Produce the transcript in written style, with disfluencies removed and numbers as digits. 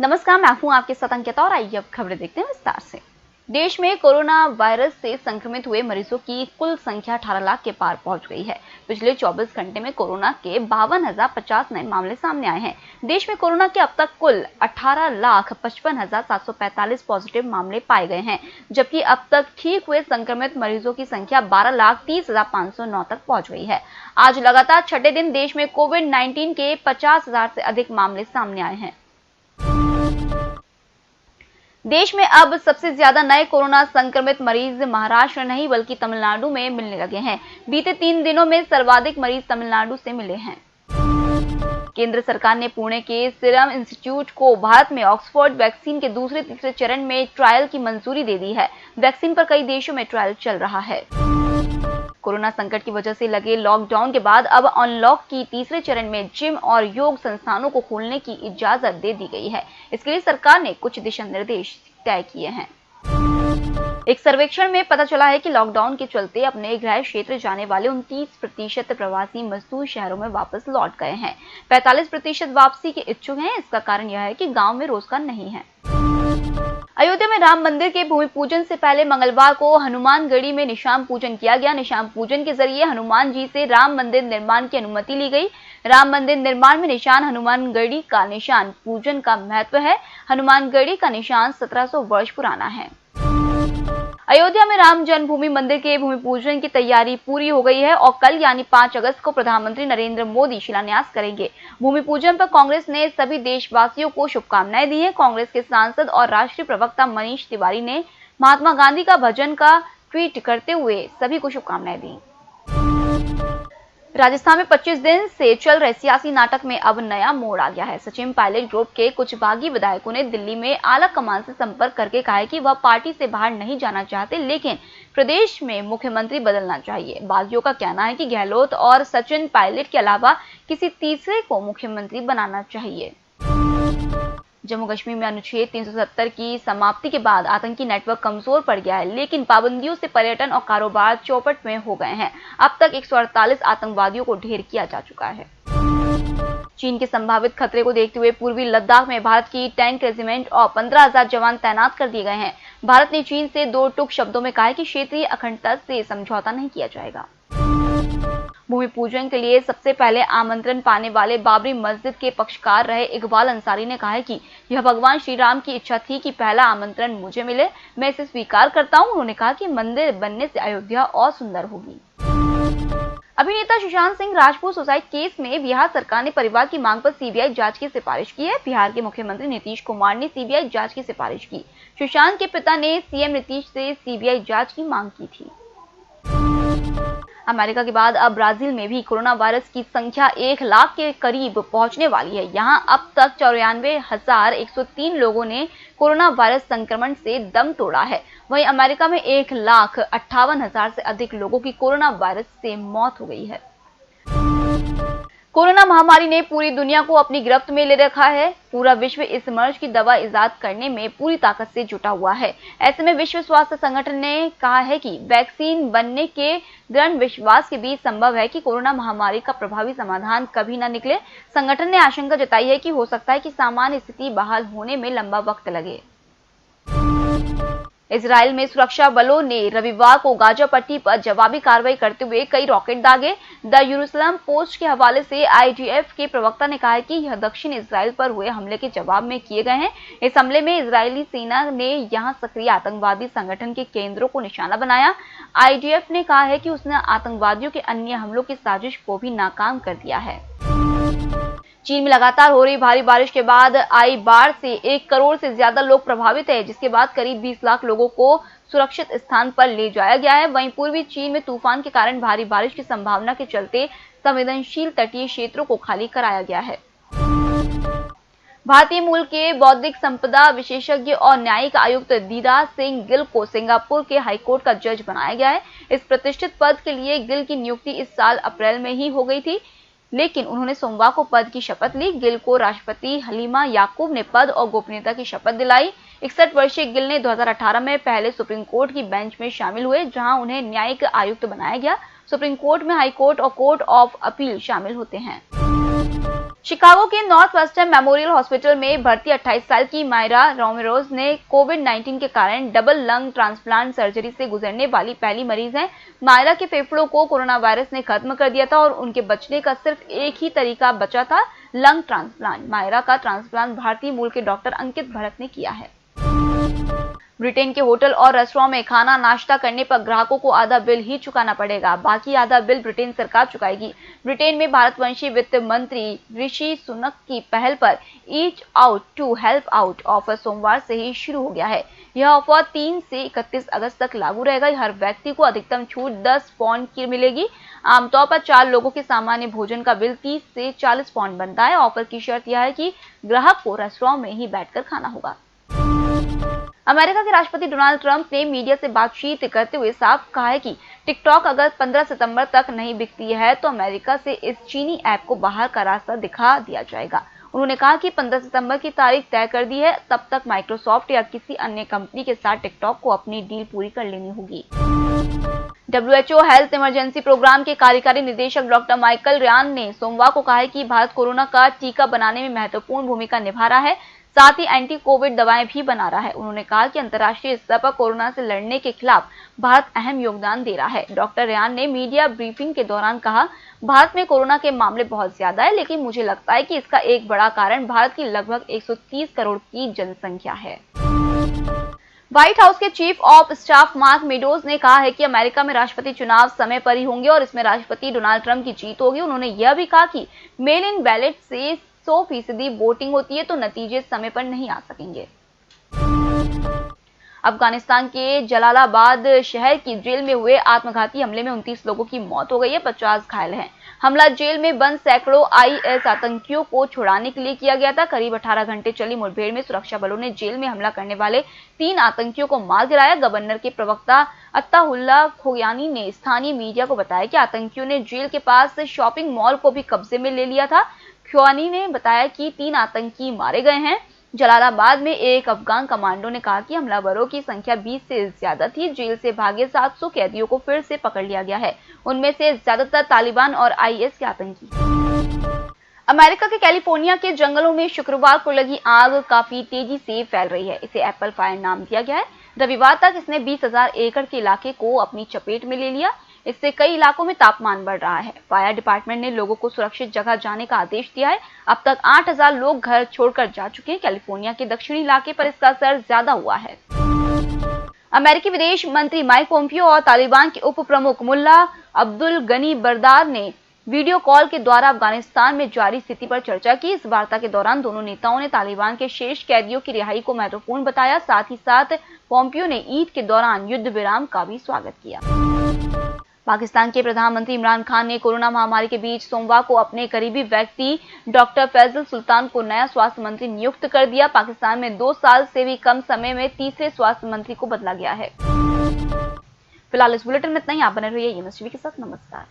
नमस्कार, मैं हूं आपके साथ अंकिता और आइए अब खबरें देखते हैं विस्तार से। देश में कोरोना वायरस से संक्रमित हुए मरीजों की कुल संख्या 18 लाख के पार पहुंच गई है। पिछले 24 घंटे में कोरोना के 52,050 नए मामले सामने आए हैं। देश में कोरोना के अब तक कुल 18,55,745 पॉजिटिव मामले पाए गए हैं, जबकि अब तक ठीक हुए संक्रमित मरीजों की संख्या 12,30,509 तक पहुंच गई है। आज लगातार छठे दिन देश में कोविड-19 के 50,000 से अधिक मामले सामने आए हैं। देश में अब सबसे ज्यादा नए कोरोना संक्रमित मरीज महाराष्ट्र नहीं बल्कि तमिलनाडु में मिलने लगे हैं। बीते 3 दिनों में सर्वाधिक मरीज तमिलनाडु से मिले हैं। केंद्र सरकार ने पुणे के सीरम इंस्टीट्यूट को भारत में ऑक्सफोर्ड वैक्सीन के दूसरे तीसरे चरण में ट्रायल की मंजूरी दे दी है। वैक्सीन पर कई देशों में ट्रायल चल रहा है। कोरोना संकट की वजह से लगे लॉकडाउन के बाद अब अनलॉक की तीसरे चरण में जिम और योग संस्थानों को खोलने की इजाजत दे दी गई है। इसके लिए सरकार ने कुछ दिशा निर्देश तय किए हैं। एक सर्वेक्षण में पता चला है कि लॉकडाउन के चलते अपने गृह क्षेत्र जाने वाले 29% प्रवासी मजदूर शहरों में वापस लौट गए हैं। 45% वापसी के इच्छुक हैं। इसका कारण यह है कि गांव में रोजगार नहीं है। अयोध्या में राम मंदिर के भूमि पूजन से पहले मंगलवार को हनुमानगढ़ी में निशान पूजन किया गया। निशान पूजन के जरिए हनुमान जी से राम मंदिर निर्माण की अनुमति ली गई। राम मंदिर निर्माण में निशान हनुमानगढ़ी का निशान पूजन का महत्व है। हनुमानगढ़ी का निशान 1700 वर्ष पुराना है। अयोध्या में राम जन्मभूमि मंदिर के भूमि पूजन की तैयारी पूरी हो गई है और कल यानी 5 अगस्त को प्रधानमंत्री नरेंद्र मोदी शिलान्यास करेंगे। भूमि पूजन पर कांग्रेस ने सभी देशवासियों को शुभकामनाएं दी हैं। कांग्रेस के सांसद और राष्ट्रीय प्रवक्ता मनीष तिवारी ने महात्मा गांधी का भजन का ट्वीट करते हुए सभी को शुभकामनाएं दी। राजस्थान में 25 दिन से चल रहे सियासी नाटक में अब नया मोड़ आ गया है। सचिन पायलट ग्रुप के कुछ बागी विधायकों ने दिल्ली में आला कमान से संपर्क करके कहा है कि वह पार्टी से बाहर नहीं जाना चाहते, लेकिन प्रदेश में मुख्यमंत्री बदलना चाहिए। बागियों का कहना है कि गहलोत और सचिन पायलट के अलावा किसी तीसरे को मुख्यमंत्री बनाना चाहिए। जम्मू कश्मीर में अनुच्छेद 370 की समाप्ति के बाद आतंकी नेटवर्क कमजोर पड़ गया है, लेकिन पाबंदियों से पर्यटन और कारोबार चौपट में हो गए हैं। अब तक 148 आतंकवादियों को ढेर किया जा चुका है। चीन के संभावित खतरे को देखते हुए पूर्वी लद्दाख में भारत की टैंक रेजिमेंट और 15,000 जवान तैनात कर दिए गए हैं। भारत ने चीन से 2 टूक शब्दों में कहा है कि क्षेत्रीय अखंडता से समझौता नहीं किया जाएगा। भूमि पूजन के लिए सबसे पहले आमंत्रण पाने वाले बाबरी मस्जिद के पक्षकार रहे इकबाल अंसारी ने कहा है कि यह भगवान श्री राम की इच्छा थी कि पहला आमंत्रण मुझे मिले, मैं इसे स्वीकार करता हूं। उन्होंने कहा कि मंदिर बनने से अयोध्या और सुंदर होगी। अभिनेता सुशांत सिंह राजपूत सुसाइड केस में बिहार सरकार ने परिवार की मांग पर सीबीआई जांच की सिफारिश की है। बिहार के मुख्यमंत्री नीतीश कुमार ने सीबीआई जांच की सिफारिश की। सुशांत के पिता ने सीएम नीतीश से सीबीआई जांच की मांग की थी। अमेरिका के बाद अब ब्राजील में भी कोरोना वायरस की संख्या 1 लाख के करीब पहुंचने वाली है। यहां अब तक 94,103 लोगों ने कोरोना वायरस संक्रमण से दम तोड़ा है। वहीं अमेरिका में 1,58,000 से अधिक लोगों की कोरोना वायरस से मौत हो गई है। कोरोना महामारी ने पूरी दुनिया को अपनी गिरफ्त में ले रखा है। पूरा विश्व इस मर्ज की दवा इजाद करने में पूरी ताकत से जुटा हुआ है। ऐसे में विश्व स्वास्थ्य संगठन ने कहा है कि वैक्सीन बनने के दृढ़ विश्वास के बीच संभव है कि कोरोना महामारी का प्रभावी समाधान कभी न निकले। संगठन ने आशंका जताई है कि हो सकता है कि सामान्य स्थिति बहाल होने में लंबा वक्त लगे। इजराइल में सुरक्षा बलों ने रविवार को गाजा पट्टी पर जवाबी कार्रवाई करते हुए कई रॉकेट दागे। द यरूशलेम पोस्ट के हवाले से आईडीएफ के प्रवक्ता ने कहा है कि यह दक्षिण इजराइल पर हुए हमले के जवाब में किए गए हैं। इस हमले में इजरायली सेना ने यहां सक्रिय आतंकवादी संगठन के केंद्रों को निशाना बनाया। आईडीएफ ने कहा है कि उसने आतंकवादियों के अन्य हमलों की साजिश को भी नाकाम कर दिया है। चीन में लगातार हो रही भारी बारिश के बाद आई बाढ़ से 1 करोड़ से ज्यादा लोग प्रभावित हैं, जिसके बाद करीब 20 लाख लोगों को सुरक्षित स्थान पर ले जाया गया है। वहीं पूर्वी चीन में तूफान के कारण भारी बारिश की संभावना के चलते संवेदनशील तटीय क्षेत्रों को खाली कराया गया है। भारतीय मूल के बौद्धिक संपदा विशेषज्ञ और न्यायिक आयुक्त दीदार सिंह गिल को सिंगापुर के हाईकोर्ट का जज बनाया गया है। इस प्रतिष्ठित पद के लिए गिल की नियुक्ति इस साल अप्रैल में ही हो गई थी, लेकिन उन्होंने सोमवार को पद की शपथ ली। गिल को राष्ट्रपति हलीमा याकूब ने पद और गोपनीयता की शपथ दिलाई। 61 वर्षीय गिल ने 2018 में पहले सुप्रीम कोर्ट की बेंच में शामिल हुए, जहां उन्हें न्यायिक आयुक्त बनाया गया। सुप्रीम कोर्ट में हाई कोर्ट और कोर्ट ऑफ अपील शामिल होते हैं। शिकागो के नॉर्थ वेस्टर्न मेमोरियल हॉस्पिटल में भर्ती 28 साल की मायरा रोमेरोज ने कोविड-19 के कारण डबल लंग ट्रांसप्लांट सर्जरी से गुजरने वाली पहली मरीज हैं। मायरा के फेफड़ों को कोरोना वायरस ने खत्म कर दिया था और उनके बचने का सिर्फ एक ही तरीका बचा था, लंग ट्रांसप्लांट। मायरा का ट्रांसप्लांट भारतीय मूल के डॉक्टर अंकित भरत ने किया है। ब्रिटेन के होटल और रेस्टोरेंट में खाना नाश्ता करने पर ग्राहकों को आधा बिल ही चुकाना पड़ेगा, बाकी आधा बिल ब्रिटेन सरकार चुकाएगी। ब्रिटेन में भारतवंशी वित्त मंत्री ऋषि सुनक की पहल पर eat out to help out offer सोमवार से ही शुरू हो गया है। यह ऑफर 3 से 31 अगस्त तक लागू रहेगा। हर व्यक्ति को अधिकतम छूट 10 पाउंड की मिलेगी। आमतौर पर 4 लोगों के सामान्य भोजन का बिल 30 से 40 पाउंड बनता है। ऑफर की शर्त यह है कि ग्राहक को रेस्टोरेंट में ही बैठकर खाना होगा। अमेरिका के राष्ट्रपति डोनाल्ड ट्रंप ने मीडिया से बातचीत करते हुए साफ कहा है कि टिकटॉक अगर 15 सितंबर तक नहीं बिकती है तो अमेरिका से इस चीनी ऐप को बाहर का रास्ता दिखा दिया जाएगा। उन्होंने कहा कि 15 सितंबर की तारीख तय कर दी है, तब तक माइक्रोसॉफ्ट या किसी अन्य कंपनी के साथ टिकटॉक को अपनी डील पूरी कर लेनी होगी। WHO हेल्थ इमरजेंसी प्रोग्राम के कार्यकारी निदेशक डॉक्टर माइकल रियान ने सोमवार को कहा है कि भारत कोरोना का टीका बनाने में महत्वपूर्ण भूमिका निभा रहा है, साथ ही एंटी कोविड दवाएं भी बना रहा है। उन्होंने कहा कि अंतर्राष्ट्रीय स्तर पर कोरोना से लड़ने के खिलाफ भारत अहम योगदान दे रहा है। डॉक्टर रियान ने मीडिया ब्रीफिंग के दौरान कहा, भारत में कोरोना के मामले बहुत ज्यादा है, लेकिन मुझे लगता है कि इसका एक बड़ा कारण भारत की लगभग 130 करोड़ की जनसंख्या है। व्हाइट हाउस के chief of staff mark meadows ने कहा है कि अमेरिका में राष्ट्रपति चुनाव समय पर ही होंगे और इसमें राष्ट्रपति डोनाल्ड ट्रंप की जीत होगी। उन्होंने यह भी कहा कि मेल इन बैलेट से 100% वोटिंग होती है तो नतीजे समय पर नहीं आ सकेंगे। अफगानिस्तान के जलालाबाद शहर की जेल में हुए आत्मघाती हमले में 29 लोगों की मौत हो गई है, 50 घायल हैं। हमला जेल में बंद सैकड़ों IS आतंकियों को छुड़ाने के लिए किया गया था। करीब 18 घंटे चली मुठभेड़ में सुरक्षा बलों ने जेल में हमला करने वाले 3 आतंकियों को मार गिराया। गवर्नर के प्रवक्ता अत्ताहुल्लाह खोयानी ने स्थानीय मीडिया को बताया कि आतंकियों ने जेल के पास शॉपिंग मॉल को भी कब्जे में ले लिया था। खोयानी ने बताया कि 3 आतंकी मारे गए हैं। जलालाबाद में एक अफगान कमांडो ने कहा कि हमलावरों की संख्या 20 से ज्यादा थी। जेल से भागे 700 कैदियों को फिर से पकड़ लिया गया है। उनमें से ज्यादातर तालिबान और IS के आतंकी। अमेरिका के कैलिफोर्निया के जंगलों में शुक्रवार को लगी आग काफी तेजी से फैल रही है। इसे एप्पल फायर नाम दिया गया है। रविवार तक इसने 20,000 एकड़ के इलाके को अपनी चपेट में ले लिया। इससे कई इलाकों में तापमान बढ़ रहा है। फायर डिपार्टमेंट ने लोगों को सुरक्षित जगह जाने का आदेश दिया है। अब तक 8,000 लोग घर छोड़कर जा चुके हैं। कैलिफोर्निया के दक्षिणी इलाके पर इसका असर ज्यादा हुआ है। अमेरिकी विदेश मंत्री माइक पोम्पियो और तालिबान के उप प्रमुख मुल्ला अब्दुल गनी बरदार ने वीडियो कॉल के द्वारा अफगानिस्तान में जारी स्थिति पर चर्चा की। इस वार्ता के दौरान दोनों नेताओं ने तालिबान के शेष कैदियों की रिहाई को महत्वपूर्ण बताया। साथ ही साथ पोम्पियो ने ईद के दौरान युद्ध विराम का भी स्वागत किया। पाकिस्तान के प्रधानमंत्री इमरान खान ने कोरोना महामारी के बीच सोमवार को अपने करीबी व्यक्ति डॉक्टर फैजल सुल्तान को नया स्वास्थ्य मंत्री नियुक्त कर दिया। पाकिस्तान में 2 साल से भी कम समय में तीसरे स्वास्थ्य मंत्री को बदला गया है। फिलहाल इस बुलेटिन में इतना ही। आप बने रहिए एमएस टीवी के साथ। नमस्कार।